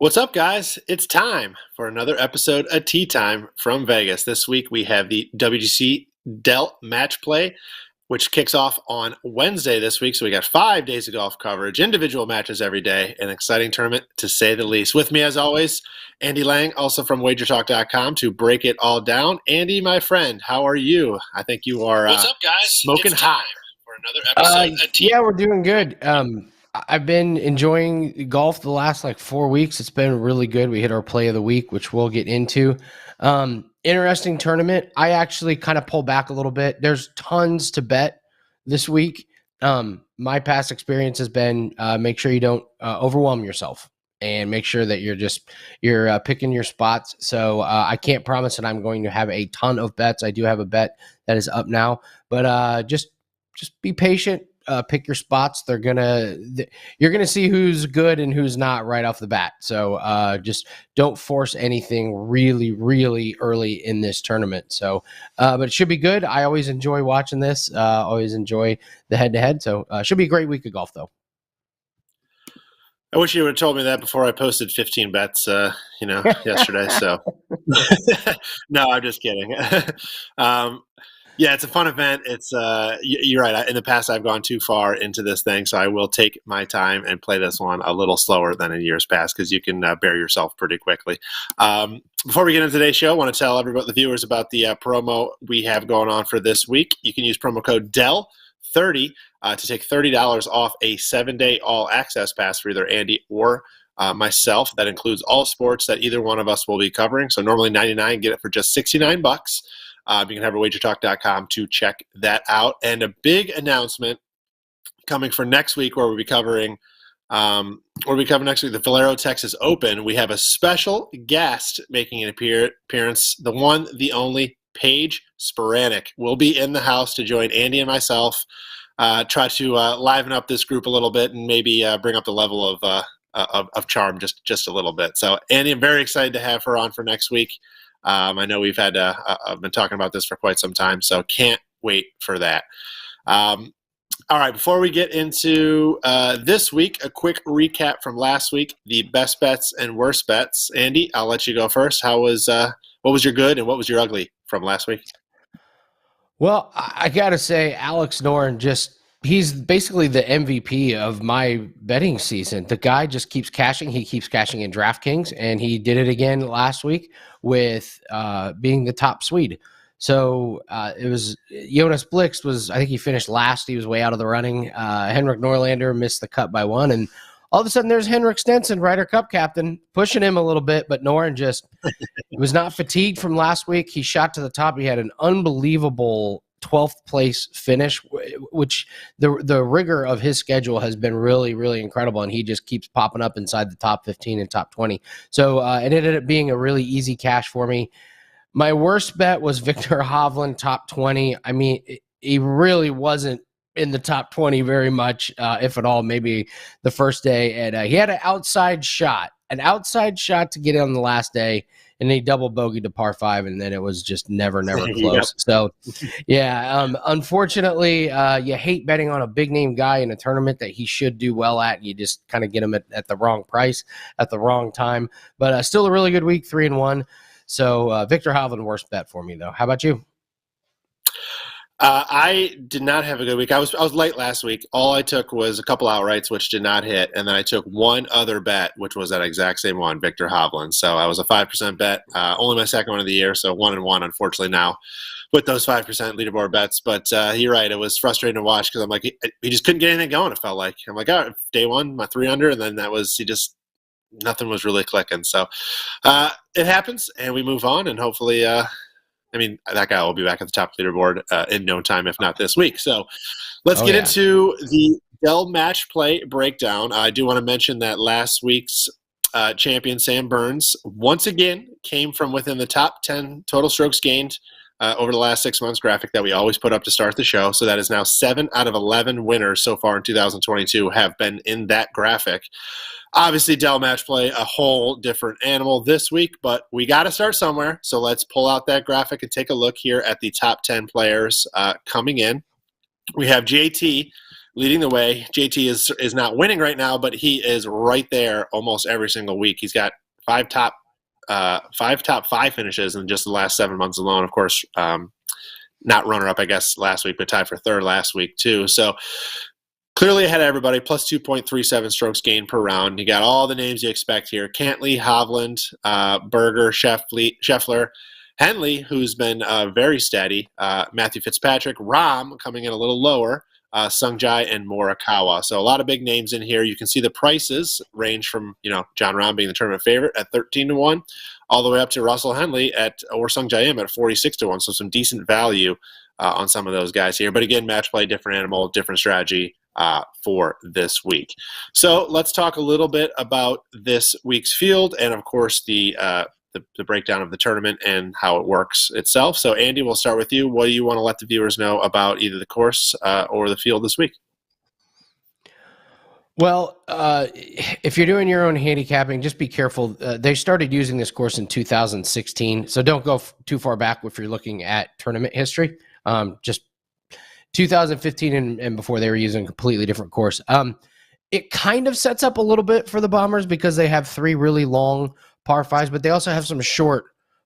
What's up, guys? It's time for another episode of Tea Time from Vegas. This week we have the WGC Dell Match play, which kicks off on Wednesday this week. So we got 5 days of golf coverage, individual matches every day, an exciting tournament to say the least. With me, as always, Andy Lang, also from WagerTalk.com, to break it all down. Andy, my friend, how are you? I think you are What's up, guys? smoking It's hot time for another episode of Tea. Yeah, we're doing good. I've been enjoying golf the last 4 weeks. It's been really good. We hit our play of the week, which we'll get into. Interesting tournament. I actually kind of pull back a little bit. There's tons to bet this week. My past experience has been make sure you don't overwhelm yourself and make sure that you're picking your spots. So I can't promise that I'm going to have a ton of bets. I do have a bet that is up now, but just be patient. Pick your spots. You're gonna see who's good and who's not right off the bat. So just don't force anything really, really early in this tournament. So, but it should be good. I always enjoy watching this. Always enjoy the head-to-head. So should be a great week of golf, though. I wish you would have told me that before I posted 15 bets, yesterday. So, no, I'm just kidding. Yeah, it's a fun event. It's you're right. In the past, I've gone too far into this thing, so I will take my time and play this one a little slower than in years past because you can bury yourself pretty quickly. Before we get into today's show, I want to tell the viewers about the promo we have going on for this week. You can use promo code DELL30 to take $30 off a 7-day all-access pass for either Andy or myself. That includes all sports that either one of us will be covering. So normally $99, get it for just $69. You can have WagerTalk.com to check that out. And a big announcement coming for next week, where we'll be covering next week the Valero Texas Open. We have a special guest making an appearance. The one, the only, Paige Sporanic will be in the house to join Andy and myself. Try to liven up this group a little bit and maybe bring up the level of charm just a little bit. So, Andy, I'm very excited to have her on for next week. I know we've had I've been talking about this for quite some time, so can't wait for that. All right, before we get into this week, a quick recap from last week, the best bets and worst bets. Andy, I'll let you go first. What was your good and what was your ugly from last week? Well, I got to say, Alex Noren he's basically the MVP of my betting season. The guy just keeps cashing. He keeps cashing in DraftKings, and he did it again last week with being the top Swede. So it was Jonas Blixt I think he finished last. He was way out of the running. Henrik Norlander missed the cut by one, and all of a sudden there's Henrik Stenson, Ryder Cup captain, pushing him a little bit, but Noren just was not fatigued from last week. He shot to the top. He had an unbelievable 12th place finish, which the rigor of his schedule has been really, really incredible, and he just keeps popping up inside the top 15 and top 20. So it ended up being a really easy cash for me. My worst bet was Victor Hovland, top 20. I mean, he really wasn't in the top 20 very much, if at all, maybe the first day. And he had an outside shot to get in on the last day, and he double bogeyed to par 5, and then it was just never close. Yep. So, yeah, unfortunately, you hate betting on a big-name guy in a tournament that he should do well at. You just kind of get him at the wrong price at the wrong time. But still a really good week, 3-1. So, Victor Hovland, worst bet for me, though. How about you? I did not have a good week. I was late last week. All I took was a couple outrights, which did not hit, and then I took one other bet, which was that exact same one, Victor Hovland. So I was a 5% bet, only my second one of the year, so 1-1, unfortunately, now with those 5% leaderboard bets. But you're right, it was frustrating to watch because I'm like, he just couldn't get anything going, it felt like. I'm like, all right, day one, my 3 under, and then nothing was really clicking. So it happens, and we move on, and hopefully that guy will be back at the top of the leaderboard in no time, if not this week. So let's get into the Dell Match play breakdown. I do want to mention that last week's champion, Sam Burns, once again came from within the top 10 total strokes gained over the last 6 months graphic that we always put up to start the show. So that is now 7 out of 11 winners so far in 2022 have been in that graphic. Obviously, Dell Match play a whole different animal this week, but we got to start somewhere. So let's pull out that graphic and take a look here at the top 10 players coming in. We have JT leading the way. JT is not winning right now, but he is right there almost every single week. He's got five top five finishes in just the last 7 months alone. Of course, not runner-up, I guess, last week, but tied for third last week too. So clearly ahead of everybody, plus 2.37 strokes gained per round. You got all the names you expect here. Cantley, Hovland, Berger, Scheffler, Henley, who's been very steady, Matthew Fitzpatrick, Rahm coming in a little lower, Sungjae, and Morikawa. So a lot of big names in here. You can see the prices range from, John Rahm being the tournament favorite at 13-1, all the way up to Russell Henley or Sungjae Im at 46-1. So some decent value on some of those guys here. But again, match play, different animal, different strategy for this week. So let's talk a little bit about this week's field and, of course, the breakdown of the tournament and how it works itself. So, Andy, we'll start with you. What do you want to let the viewers know about either the course or the field this week? Well, if you're doing your own handicapping, just be careful. They started using this course in 2016, so don't go too far back if you're looking at tournament history. Just 2015 and before, they were using a completely different course. It kind of sets up a little bit for the Bombers because they have 3 really long par 5s, but they also have some short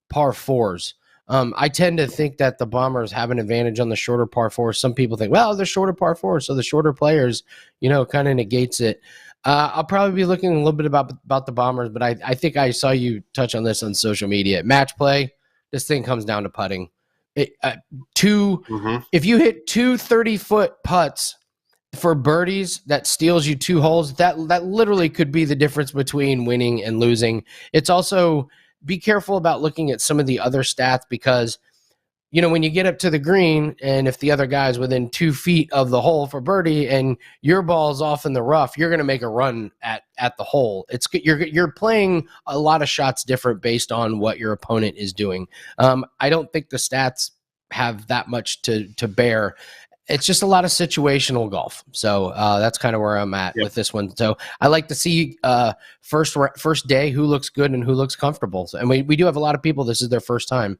par 4s. I tend to think that the Bombers have an advantage on the shorter par 4s. Some people think, well, they're shorter par 4s, so the shorter players, kind of negates it. I'll probably be looking a little bit about the Bombers, but I think I saw you touch on this on social media. Match play, this thing comes down to putting. If you hit 2 30-foot putts for birdies that steals you 2 holes, that literally could be the difference between winning and losing. It's also, be careful about looking at some of the other stats because, when you get up to the green and if the other guy's within 2 feet of the hole for birdie and your ball's off in the rough, you're going to make a run at the hole. You're playing a lot of shots different based on what your opponent is doing. I don't think the stats have that much to bear. It's just a lot of situational golf. So that's kind of where I'm at with this one. So I like to see first day who looks good and who looks comfortable. And we do have a lot of people, this is their first time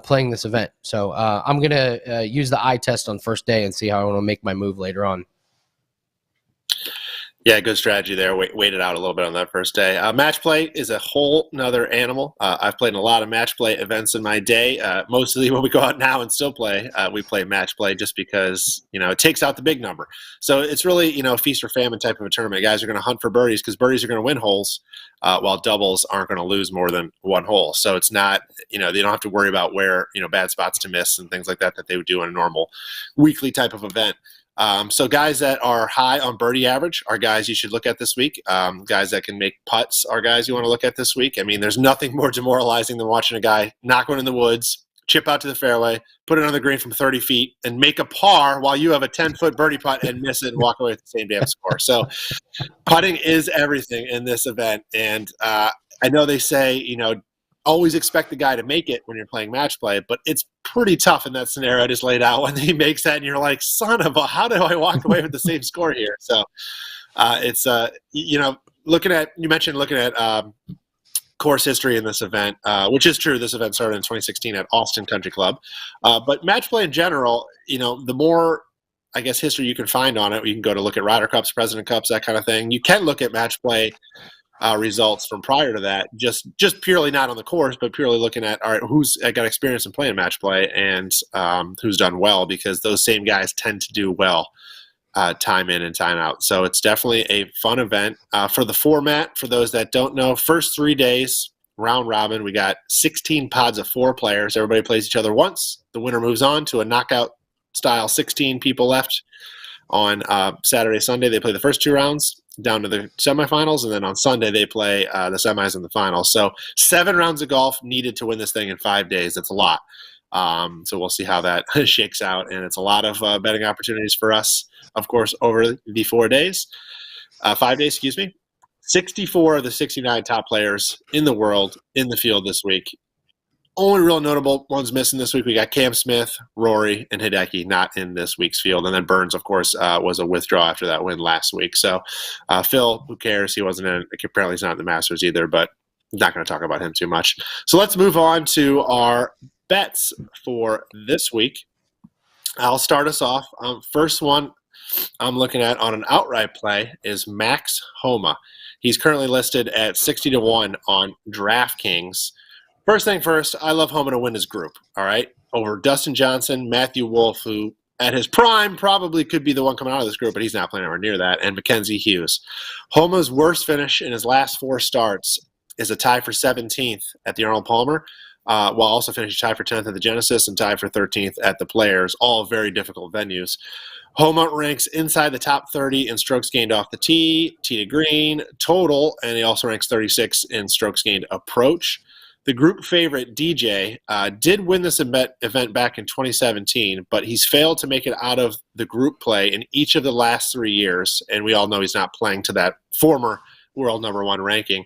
playing this event. So I'm going to use the eye test on first day and see how I want to make my move later on. Yeah, good strategy there. Wait it out a little bit on that first day. Match play is a whole nother animal. I've played in a lot of match play events in my day. Mostly when we go out now and still play, we play match play just because, it takes out the big number. So it's really, a feast or famine type of a tournament. Guys are going to hunt for birdies because birdies are going to win holes while doubles aren't going to lose more than 1 hole. So it's not, they don't have to worry about where, bad spots to miss and things like that they would do in a normal weekly type of event. So guys that are high on birdie average are guys you should look at this week. Guys that can make putts are guys you want to look at this week. I mean, there's nothing more demoralizing than watching a guy knock one in the woods, chip out to the fairway, put it on the green from 30 feet, and make a par while you have a 10-foot birdie putt and miss it and walk away with the same damn score. So putting is everything in this event. And I know they say, always expect the guy to make it when you're playing match play, but it's pretty tough in that scenario I just laid out when he makes that and you're like, son of a, how do I walk away with the same score here? So it's, you mentioned looking at course history in this event, which is true. This event started in 2016 at Austin Country Club. But match play in general, the more, I guess, history you can find on it, you can go to look at Ryder Cups, President Cups, that kind of thing. You can look at match play results from prior to that, just purely not on the course, but purely looking at, all right, who's got experience in playing match play and who's done well, because those same guys tend to do well time in and time out. So it's definitely a fun event. For the format, for those that don't know, first 3 days, round robin, we got 16 pods of 4 players. Everybody plays each other once. The winner moves on to a knockout style, 16 people left. On Saturday, Sunday, they play the first 2 rounds down to the semifinals, and then on Sunday they play the semis and the finals. So 7 rounds of golf needed to win this thing in 5 days. That's a lot. So we'll see how that shakes out, and it's a lot of betting opportunities for us, of course, over the 4 days. 5 days, excuse me. 64 of the 69 top players in the world in the field this week. Only real notable ones missing this week, we got Cam Smith, Rory, and Hideki not in this week's field. And then Burns, of course, was a withdrawal after that win last week. So Phil, who cares? He wasn't in, apparently he's not in the Masters either, but not going to talk about him too much. So let's move on to our bets for this week. I'll start us off. First one, I'm looking at on an outright play is Max Homa. He's currently listed at 60-1 on DraftKings. First thing first, I love Homa to win his group, all right? Over Dustin Johnson, Matthew Wolff, who at his prime probably could be the one coming out of this group, but he's not playing anywhere near that, and Mackenzie Hughes. Homa's worst finish in his last 4 starts is a tie for 17th at the Arnold Palmer, while also finishing tied for 10th at the Genesis and tied for 13th at the Players, all very difficult venues. Homa ranks inside the top 30 in strokes gained off the tee to green, total, and he also ranks 36 in strokes gained approach. The group favorite, DJ, did win this event back in 2017, but he's failed to make it out of the group play in each of the last 3 years, and we all know he's not playing to that former world number 1 ranking.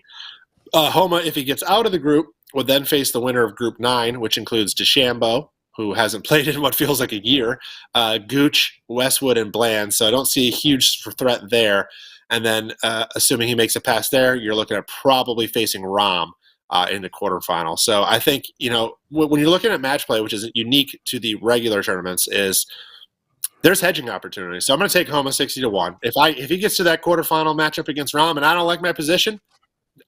Homa, if he gets out of the group, would then face the winner of Group 9, which includes DeChambeau, who hasn't played in what feels like a year, Gooch, Westwood, and Bland. So I don't see a huge threat there. And then assuming he makes it past there, you're looking at probably facing Rahm in the quarterfinal. So I think, when you're looking at match play, which is unique to the regular tournaments, is there's hedging opportunities. So I'm going to take Homa 60-1. If he gets to that quarterfinal matchup against Rahm and I don't like my position,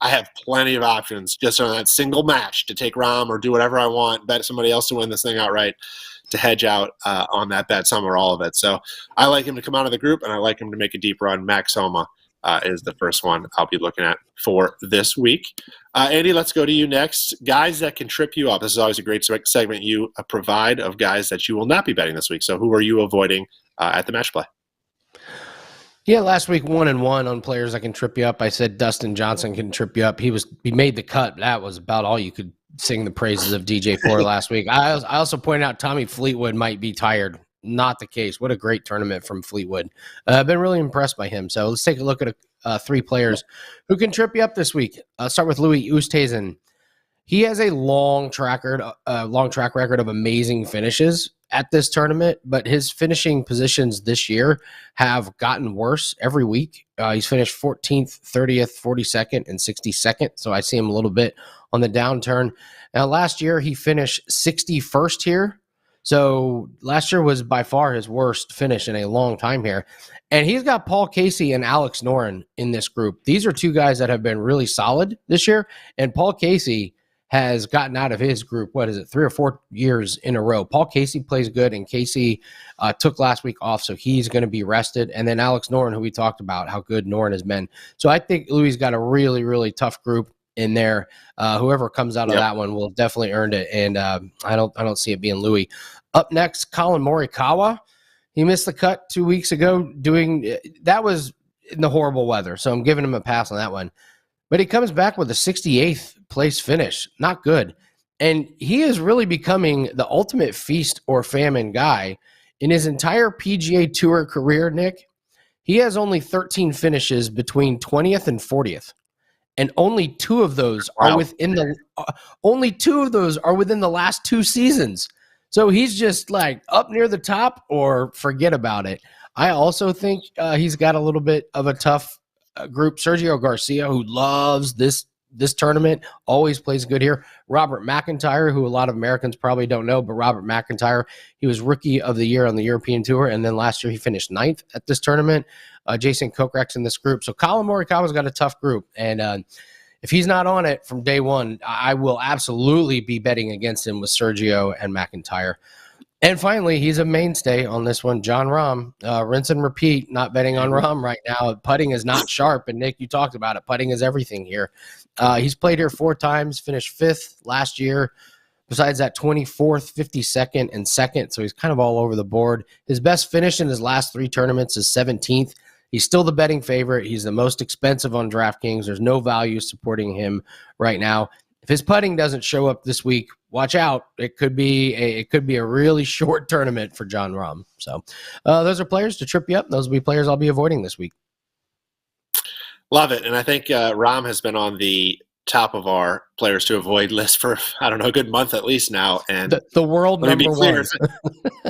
I have plenty of options just on that single match to take Rahm or do whatever I want, bet somebody else to win this thing outright, to hedge out on that bet, some or all of it. So I like him to come out of the group, and I like him to make a deep run. Max Homa is the first one I'll be looking at for this week. Andy, let's go to you next. Guys that can trip you up. This is always a great segment you provide of guys that you will not be betting this week. So who are you avoiding at the match play? Yeah, last week 1-1 on players that can trip you up. I said Dustin Johnson can trip you up. He made the cut. That was about all you could sing the praises of DJ for last week. I also pointed out Tommy Fleetwood might be tired. Not the case. What a great tournament from Fleetwood. I've been really impressed by him. So let's take a look at 3 players who can trip you up this week. I'll start with Louis Oosthuizen. He has a long track record of amazing finishes at this tournament, but his finishing positions this year have gotten worse every week. He's finished 14th, 30th, 42nd, and 62nd, so I see him a little bit on the downturn. Now, last year, he finished 61st here, so last year was by far his worst finish in a long time here. And he's got Paul Casey and Alex Noren in this group. These are 2 guys that have been really solid this year, and Paul Casey has gotten out of his group, 3 or 4 years in a row. Paul Casey plays good, and Casey took last week off, so he's going to be rested. And then Alex Noren, who we talked about, how good Noren has been. So I think Louis got a really, really tough group in there. Whoever comes out of that one will definitely earn it, and I don't see it being Louis. Up next, Colin Morikawa. He missed the cut 2 weeks ago. That was in the horrible weather, so I'm giving him a pass on that one. But he comes back with a 68th place finish. Not good. And he is really becoming the ultimate feast or famine guy. In his entire PGA Tour career, Nick, he has only 13 finishes between 20th and 40th. And only 2 of those are within the last 2 seasons. So he's just like up near the top or forget about it. I also think he's got a little bit of a tough group. Sergio Garcia, who loves this tournament, always plays good here. Robert McIntyre, who a lot of Americans probably don't know, but Robert McIntyre, he was Rookie of the Year on the European Tour, and then last year he finished 9th at this tournament. Jason Kokrak's in this group. So Colin Morikawa's got a tough group, and if he's not on it from day one, I will absolutely be betting against him with Sergio and McIntyre. And finally, he's a mainstay on this one, Jon Rahm. Rinse and repeat, not betting on Rahm right now. Putting is not sharp, and Nick, you talked about it. Putting is everything here. He's played here 4 times, finished 5th last year. Besides that, 24th, 52nd, and 2nd, so he's kind of all over the board. His best finish in his last 3 tournaments is 17th. He's still the betting favorite. He's the most expensive on DraftKings. There's no value supporting him right now. If his putting doesn't show up this week, watch out. It could be a really short tournament for Jon Rahm. So those are players to trip you up. Those will be players I'll be avoiding this week. Love it. And I think Rahm has been on the top of our players to avoid list for, I don't know, a good month at least now. And the world number 1.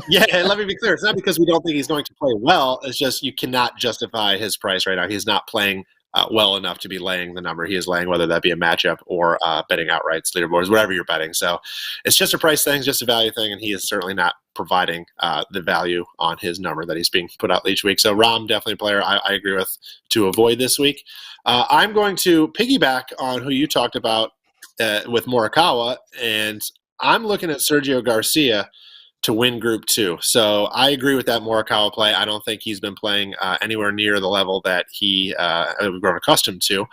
Yeah, let me be clear. It's not because we don't think he's going to play well. It's just you cannot justify his price right now. He's not playing well enough to be laying the number he is laying, whether that be a matchup or betting outrights, leaderboards, whatever you're betting. So it's just a price thing, just a value thing, and he is certainly not providing the value on his number that he's being put out each week. So Rahm, definitely a player I agree with to avoid this week. I'm going to piggyback on who you talked about with Morikawa, and I'm looking at Sergio Garcia to win Group 2. So I agree with that Morikawa play. I don't think he's been playing anywhere near the level that we've grown accustomed to.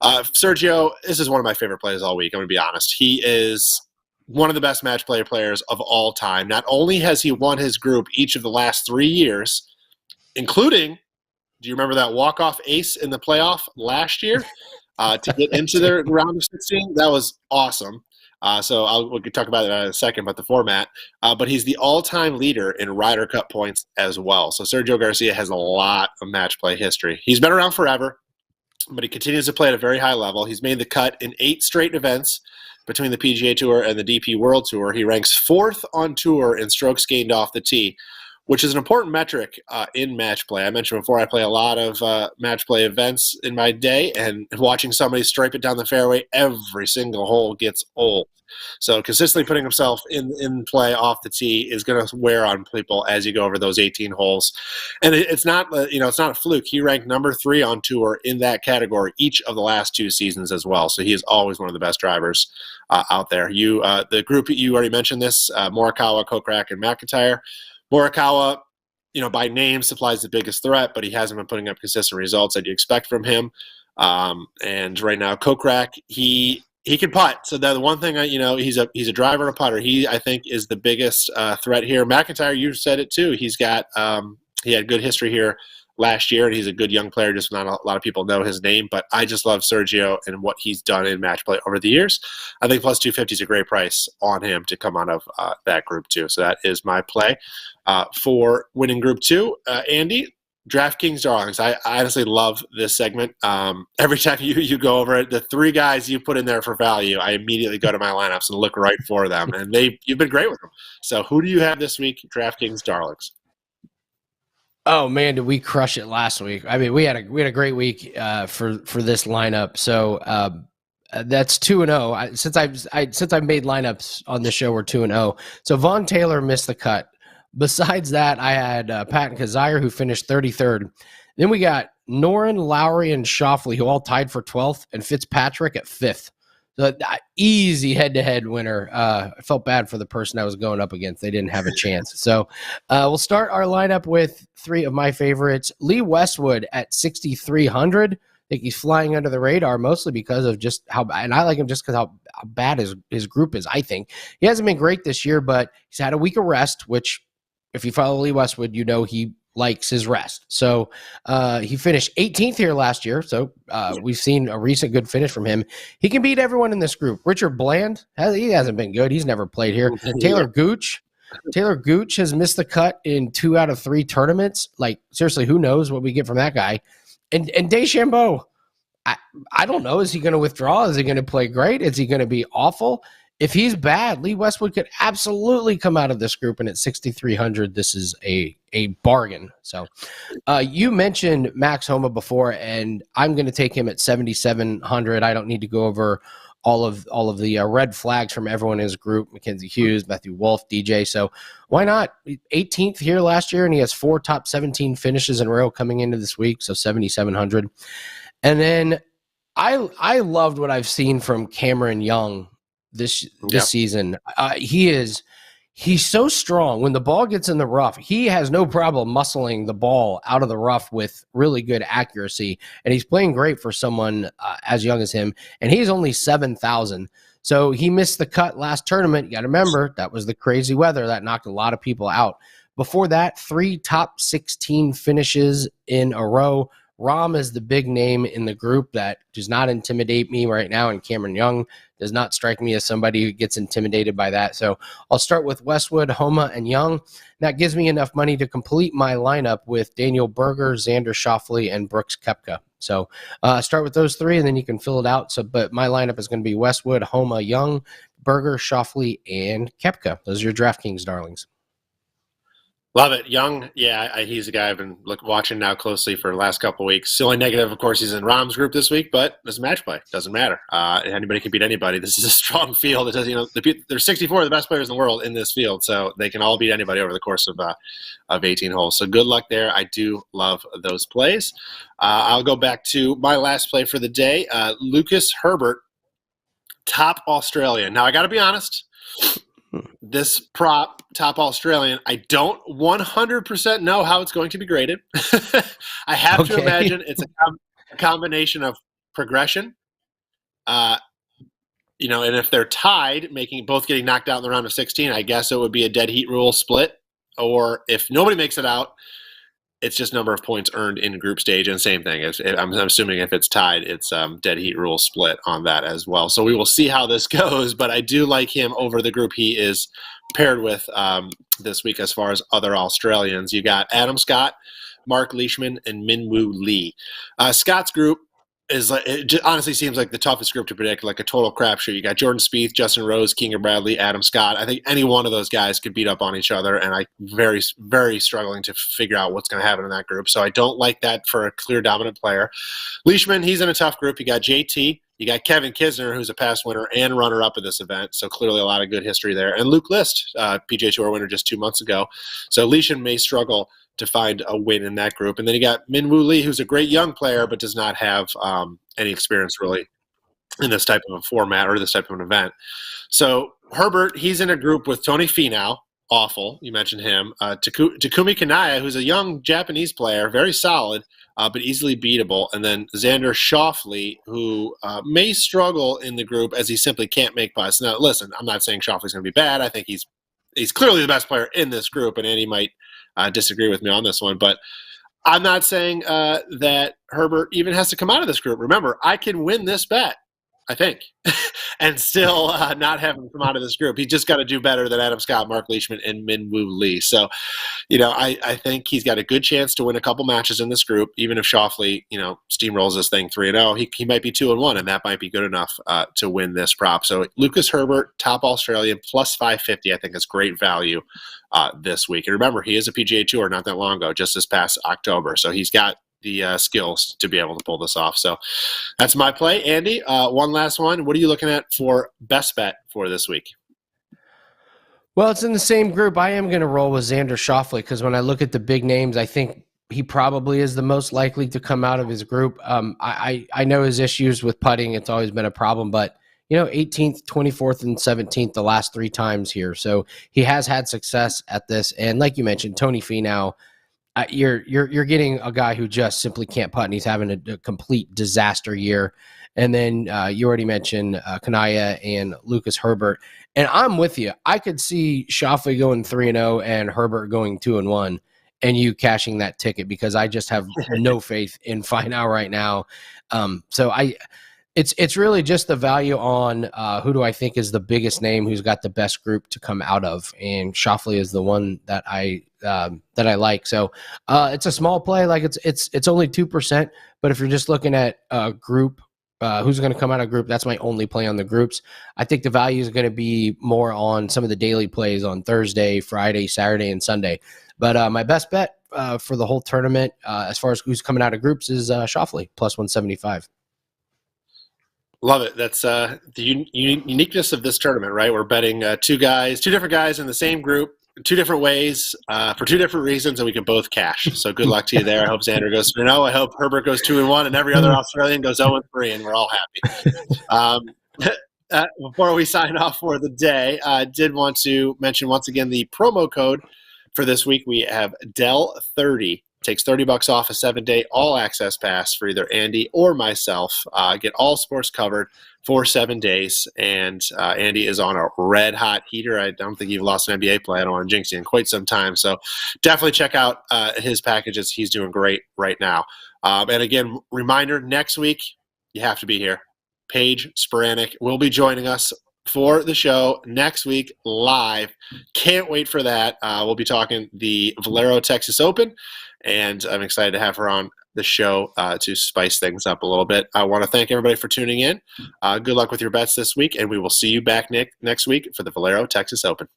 Sergio, this is one of my favorite plays all week. I'm going to be honest. He is one of the best match play players of all time. Not only has he won his group each of the last 3 years, including, do you remember that walk-off ace in the playoff last year to get into the round of 16? That was awesome. So we could talk about that in a second, but the format. But he's the all-time leader in Ryder Cup points as well. So Sergio Garcia has a lot of match play history. He's been around forever, but he continues to play at a very high level. He's made the cut in 8 straight events between the PGA Tour and the DP World Tour. He ranks 4th on tour in strokes gained off the tee, which is an important metric in match play. I mentioned before I play a lot of match play events in my day, and watching somebody stripe it down the fairway every single hole gets old. So consistently putting himself in play off the tee is going to wear on people as you go over those 18 holes. And it's not it's not a fluke. He ranked number 3 on tour in that category each of the last 2 seasons as well. So he is always one of the best drivers out there. The group you already mentioned this: Morikawa, Kokrak, and McIntyre. Morikawa, by name supplies the biggest threat, but he hasn't been putting up consistent results that you expect from him. And right now, Kokrak, he can putt. So the one thing, he's a driver and a putter. He, I think, is the biggest threat here. McIntyre, you said it too. He's got he had good history here last year, and he's a good young player. Just not a lot of people know his name, but I just love Sergio and what he's done in match play over the years. I think plus 250 is a great price on him to come out of that Group 2. So that is my play for winning Group 2. Andy, DraftKings darlings. I honestly love this segment. Every time you go over it, the 3 guys you put in there for value, I immediately go to my lineups and look right for them, and you've been great with them. So who do you have this week, DraftKings darlings? Oh man, did we crush it last week? I mean, we had a great week for this lineup. So that's 2-0. Since I've made lineups on this show, we're 2-0. So Vaughn Taylor missed the cut. Besides that, I had Patton Kizzire, who finished 33rd. Then we got Noren, Lowry, and Schauffele, who all tied for 12th, and Fitzpatrick at 5th. So easy head-to-head winner. I felt bad for the person I was going up against. They didn't have a chance. So we'll start our lineup with 3 of my favorites. Lee Westwood at 6,300. I think he's flying under the radar, mostly because of just and I like him just because how bad his group is, I think. He hasn't been great this year, but he's had a week of rest, which if you follow Lee Westwood, he likes his rest. So he finished 18th here last year. So we've seen a recent good finish from him. He can beat everyone in this group. Richard Bland, he hasn't been good. He's never played here. Taylor Gooch has missed the cut in 2 out of 3 tournaments. Like, seriously, who knows what we get from that guy? And DeChambeau, I don't know. Is he going to withdraw? Is he going to play great? Is he going to be awful? If he's bad, Lee Westwood could absolutely come out of this group, and at 6,300, this is a bargain. So you mentioned Max Homa before, and I'm going to take him at 7,700. I don't need to go over all of the red flags from everyone in his group: Mackenzie Hughes, Matthew Wolff, DJ. So why not? 18th here last year, and he has 4 top 17 finishes in a row coming into this week, so 7,700. And then I loved what I've seen from Cameron Young this season. He's so strong. When the ball gets in the rough, he has no problem muscling the ball out of the rough with really good accuracy. And he's playing great for someone as young as him. And he's only 7,000. So he missed the cut last tournament. You got to remember, that was the crazy weather that knocked a lot of people out. Before that, 3 top 16 finishes in a row. Rahm is the big name in the group that does not intimidate me right now, and Cameron Young does not strike me as somebody who gets intimidated by that. So I'll start with Westwood, Homa, and Young. That gives me enough money to complete my lineup with Daniel Berger, Xander Schauffele, and Brooks Koepka. So start with those 3, and then you can fill it out. But my lineup is going to be Westwood, Homa, Young, Berger, Schauffele, and Koepka. Those are your DraftKings darlings. Love it. Young, yeah, he's a guy I've been watching now closely for the last couple of weeks. The only negative, of course, he's in Rahm's group this week, but it's a match play. Doesn't matter. Anybody can beat anybody. This is a strong field. It does, there's 64 of the best players in the world in this field, so they can all beat anybody over the course of 18 holes. So good luck there. I do love those plays. I'll go back to my last play for the day. Lucas Herbert, top Australian. Now, I got to be honest. This prop, top Australian, I don't 100% know how it's going to be graded. I have to imagine it's a combination of progression, and if they're tied, both getting knocked out in the round of 16, I guess it would be a dead heat rule split. Or if nobody makes it out, it's just number of points earned in group stage, and same thing. I'm assuming if it's tied, it's dead heat rule split on that as well. So we will see how this goes, but I do like him over the group he is paired with this week as far as other Australians. You got Adam Scott, Mark Leishman, and Minwoo Lee. Scott's group is honestly seems like the toughest group to predict, like a total crapshoot. You got Jordan Spieth, Justin Rose, Keegan Bradley, Adam Scott. I think any one of those guys could beat up on each other, and I'm very, very struggling to figure out what's going to happen in that group. So I don't like that for a clear dominant player. Leishman, he's in a tough group. You got JT, you got Kevin Kisner, who's a past winner and runner-up at this event, so clearly a lot of good history there. And Luke List, PGA Tour winner just 2 months ago. So Leishman may struggle to find a win in that group. And then you got Minwoo Lee, who's a great young player, but does not have any experience really in this type of a format or this type of an event. So Herbert, he's in a group with Tony Finau, awful. You mentioned him. Takumi Kanaya, who's a young Japanese player, very solid, but easily beatable. And then Xander Schauffele, who may struggle in the group as he simply can't make putts. Now, listen, I'm not saying Schauffele's going to be bad. I think he's clearly the best player in this group, and Andy might disagree with me on this one, but I'm not saying that Herbert even has to come out of this group. Remember, I can win this bet, I think, and still not have him come out of this group. He's just got to do better than Adam Scott, Mark Leishman, and Minwoo Lee. So, I think he's got a good chance to win a couple matches in this group, even if Schauffele, steamrolls this thing 3-0. He might be 2-1, and that might be good enough to win this prop. So Lucas Herbert, top Australian, plus 550, I think is great value this week. And remember, he is a PGA Tour not that long ago, just this past October. So he's got the skills to be able to pull this off. So that's my play. Andy, one last one. What are you looking at for best bet for this week? Well, it's in the same group. I am going to roll with Xander Schauffele because when I look at the big names, I think he probably is the most likely to come out of his group. I know his issues with putting. It's always been a problem, but 18th, 24th, and 17th the last 3 times here. So he has had success at this. And like you mentioned, Tony Finau, you're getting a guy who just simply can't putt, and he's having a complete disaster year. And then you already mentioned Kanaya and Lucas Herbert. And I'm with you. I could see Schauffele going 3-0 and Herbert going 2-1 and you cashing that ticket because I just have no faith in Finau right now. It's really just the value on who do I think is the biggest name, who's got the best group to come out of, and Schauffele is the one that I like. So it's a small play, like it's only 2%, but if you're just looking at a group, who's going to come out of group, that's my only play on the groups. I think the value is going to be more on some of the daily plays on Thursday, Friday, Saturday, and Sunday. But my best bet for the whole tournament, as far as who's coming out of groups, is Schauffele plus 175. Love it. That's the uniqueness of this tournament, right? We're betting two different guys in the same group, 2 different ways, for 2 different reasons, and we can both cash. So good luck to you there. I hope Xander goes 3-0. I hope Herbert goes 2-1, and every other Australian goes 0-3, and we're all happy. Before we sign off for the day, I did want to mention once again the promo code for this week. We have Dell30. Takes $30 off a 7-day all-access pass for either Andy or myself. Get all sports covered for 7 days, and Andy is on a red-hot heater. I don't think you've lost an NBA play. I don't want to jinx you in quite some time, so definitely check out his packages. He's doing great right now. And again, reminder, next week, you have to be here. Paige Sporanic will be joining us for the show next week live. Can't wait for that. We'll be talking the Valero Texas Open, and I'm excited to have her on the show to spice things up a little bit. I want to thank everybody for tuning in. Good luck with your bets this week, and we will see you back next week for the Valero Texas Open.